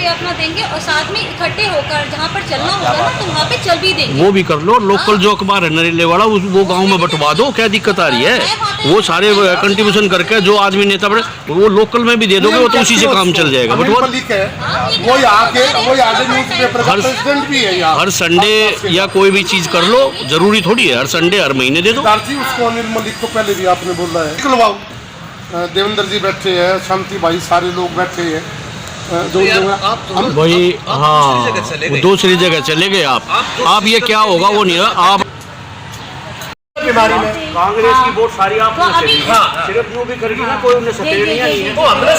पे अपना देंगे और साथ में इकट्ठे होकर जहाँ पर चलना होगा ना तो वहाँ पे चल भी देंगे। वो भी कर लो। लोकल जो अखबार है नरेले वाला वो गांव में बंटवा दो, क्या दिक्कत आ रही है? वो सारे कंट्रीब्यूशन करके जो आदमी नेता बड़े वो लोकल में भी दे दोगे, वो तो उसी से काम चल जाएगा। बंटवा हर संडे या कोई भी चीज कर लो, जरूरी थोड़ी है हर संडे हर महीने दे दो। उसको अनिल मलिक को पहले भी आपने बोला है निकलवाओ। देवेंद्र जी बैठे हैं, शांति भाई, सारे लोग बैठे हैं जो वही। हाँ, दूसरी जगह चले गए आप ये क्या होगा वो नहीं है। आप बीमारी में कांग्रेस की वोट सारी आपने सिर्फ यूं भी करेगी ना, कोई उन्हें सटेड़ नहीं है। तो हमने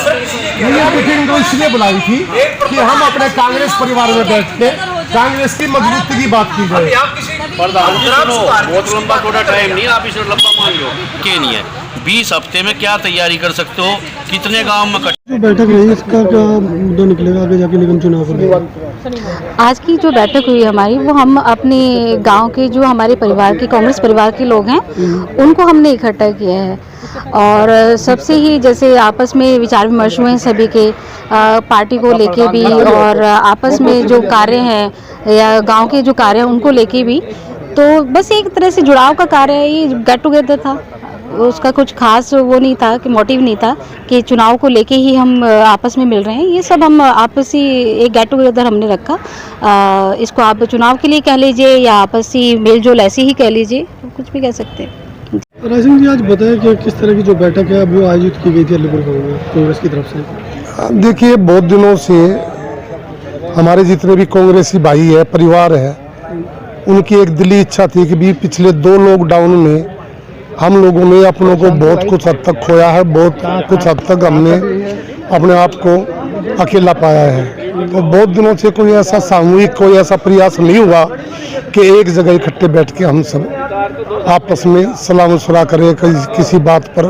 मीटिंग तो इसलिए बुलाई थी कि हम अपने कांग्रेस परिवार में बैठ के कांग्रेस की मजबूती की बात की जाए। बहुत लंबा थोड़ा टाइम नहीं, आप इसे लंबा मान लो के नहीं है। 20 हफ्ते में क्या तैयारी कर सकते हो? कितने गांव में जो बैठक रही है इसका क्या मुद्दा निकलेगा आगे जाके निगम चुनाव को? आज की जो बैठक हुई हमारी वो हम अपने गांव के जो हमारे परिवार के कांग्रेस परिवार के लोग हैं उनको हमने इकट्ठा किया है और सबसे ही जैसे आपस में विचार विमर्श हुए हैं सभी के पार्टी को लेके भी और आपस में जो कार्य हैं या गांव के जो कार्य हैं उनको लेके भी। तो बस एक तरह से जुड़ाव का कार्य है, ये गेट टुगेदर था। उसका कुछ खास वो नहीं था कि मोटिव नहीं था कि चुनाव को लेके ही हम आपस में मिल रहे हैं। ये सब हम आपसी एक गेट टुगेदर हमने रखा। इसको आप चुनाव के लिए कह लीजिए या आपसी मेल जोल ऐसे ही कह लीजिए, कुछ भी कह सकते हैं। राजेंद्र जी, आज बताएं कि किस तरह की जो बैठक है वो आयोजित की गई थी अलीपुर गाँव में कांग्रेस की तरफ से। देखिए, बहुत दिनों से हमारे जितने भी कांग्रेसी भाई है, परिवार है, उनकी एक दिली इच्छा थी कि भी पिछले 2 लॉकडाउन में हम लोगों ने अपनों को बहुत कुछ हद तक खोया है, बहुत कुछ हद तक हमने अपने आप को अकेला पाया है। तो बहुत दिनों से कोई ऐसा सामूहिक कोई ऐसा प्रयास नहीं हुआ कि एक जगह इकट्ठे बैठ के हम सब आपस में सलाह मशवरा करें किसी बात पर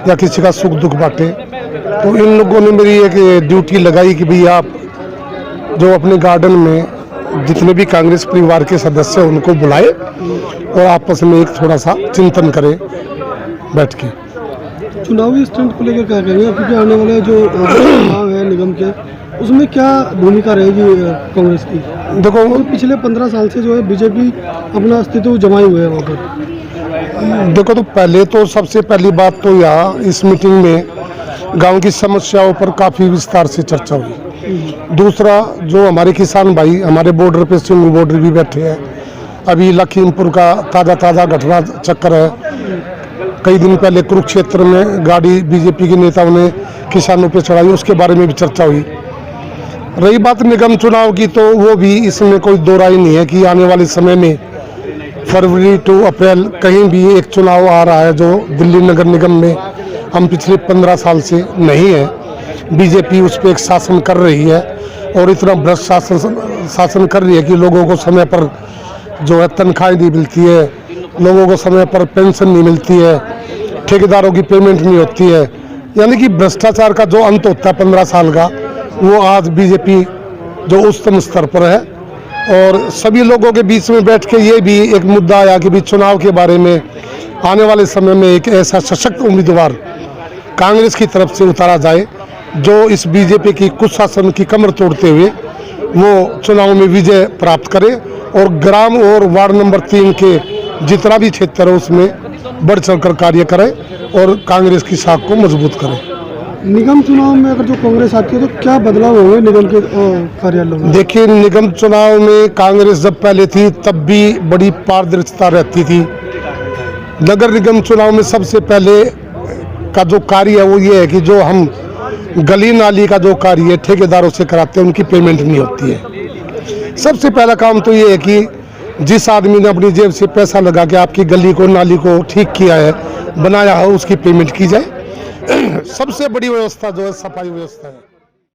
या किसी का सुख दुख बांटे। तो इन लोगों ने मेरी एक ड्यूटी लगाई कि भाई आप जो अपने गार्डन में जितने भी कांग्रेस परिवार के सदस्य हैं उनको बुलाए और आपस में एक थोड़ा सा चिंतन करें बैठ के। चुनावी स्टंट को लेकर क्या करेंगे, क्योंकि आने वाले जो चुनाव है निगम के उसमें क्या भूमिका रहेगी कांग्रेस की? देखो, पिछले 15 साल से जो है बीजेपी अपना अस्तित्व जमाए हुए है वहाँ पर। देखो, तो पहले तो सबसे पहली बात तो यहाँ इस मीटिंग में गांव की समस्याओं पर काफ़ी विस्तार से चर्चा हुई। दूसरा, जो हमारे किसान भाई हमारे बॉर्डर पे सिंगू बॉर्डर भी बैठे हैं, अभी लखीमपुर का ताज़ा घटना चक्कर है। कई दिन पहले कुरुक्षेत्र में गाड़ी बीजेपी के नेताओं ने किसानों पे चढ़ाई, उसके बारे में भी चर्चा हुई। रही बात निगम चुनाव की, तो वो भी इसमें कोई दो राय नहीं है कि आने वाले समय में फरवरी टू अप्रैल कहीं भी एक चुनाव आ रहा है जो दिल्ली नगर निगम में हम पिछले 15 साल से नहीं है। बीजेपी उस पर एक शासन कर रही है और इतना भ्रष्ट शासन कर रही है कि लोगों को समय पर जो है तनख्वाहें नहीं मिलती है, लोगों को समय पर पेंशन नहीं मिलती है, ठेकेदारों की पेमेंट नहीं होती है। यानी कि भ्रष्टाचार का जो अंत होता है 15 साल का, वो आज बीजेपी जो उच्चतम स्तर पर है। और सभी लोगों के बीच में बैठ के ये भी एक मुद्दा आया कि भी चुनाव के बारे में आने वाले समय में एक ऐसा सशक्त उम्मीदवार कांग्रेस की तरफ से उतारा जाए जो इस बीजेपी की कुशासन की कमर तोड़ते हुए वो चुनाव में विजय प्राप्त करे और ग्राम और वार्ड नंबर 3 के जितना भी क्षेत्र है उसमें बढ़ चढ़कर कार्य करे और कांग्रेस की साख को मजबूत करे। निगम चुनाव में अगर जो कांग्रेस आती है तो क्या बदलाव होंगे निगम के कार्यालयों में? देखिए, निगम चुनाव में कांग्रेस जब पहले थी तब भी बड़ी पारदर्शिता रहती थी। नगर निगम चुनाव में सबसे पहले का जो कार्य है वो ये है कि जो हम गली नाली का जो कार्य है ठेकेदारों से कराते हैं, उनकी पेमेंट नहीं होती है। सबसे पहला काम तो ये है कि जिस आदमी ने अपनी जेब से पैसा लगा के आपकी गली को नाली को ठीक किया है, बनाया है, उसकी पेमेंट की जाए। सबसे बड़ी व्यवस्था जो है सफाई व्यवस्था है।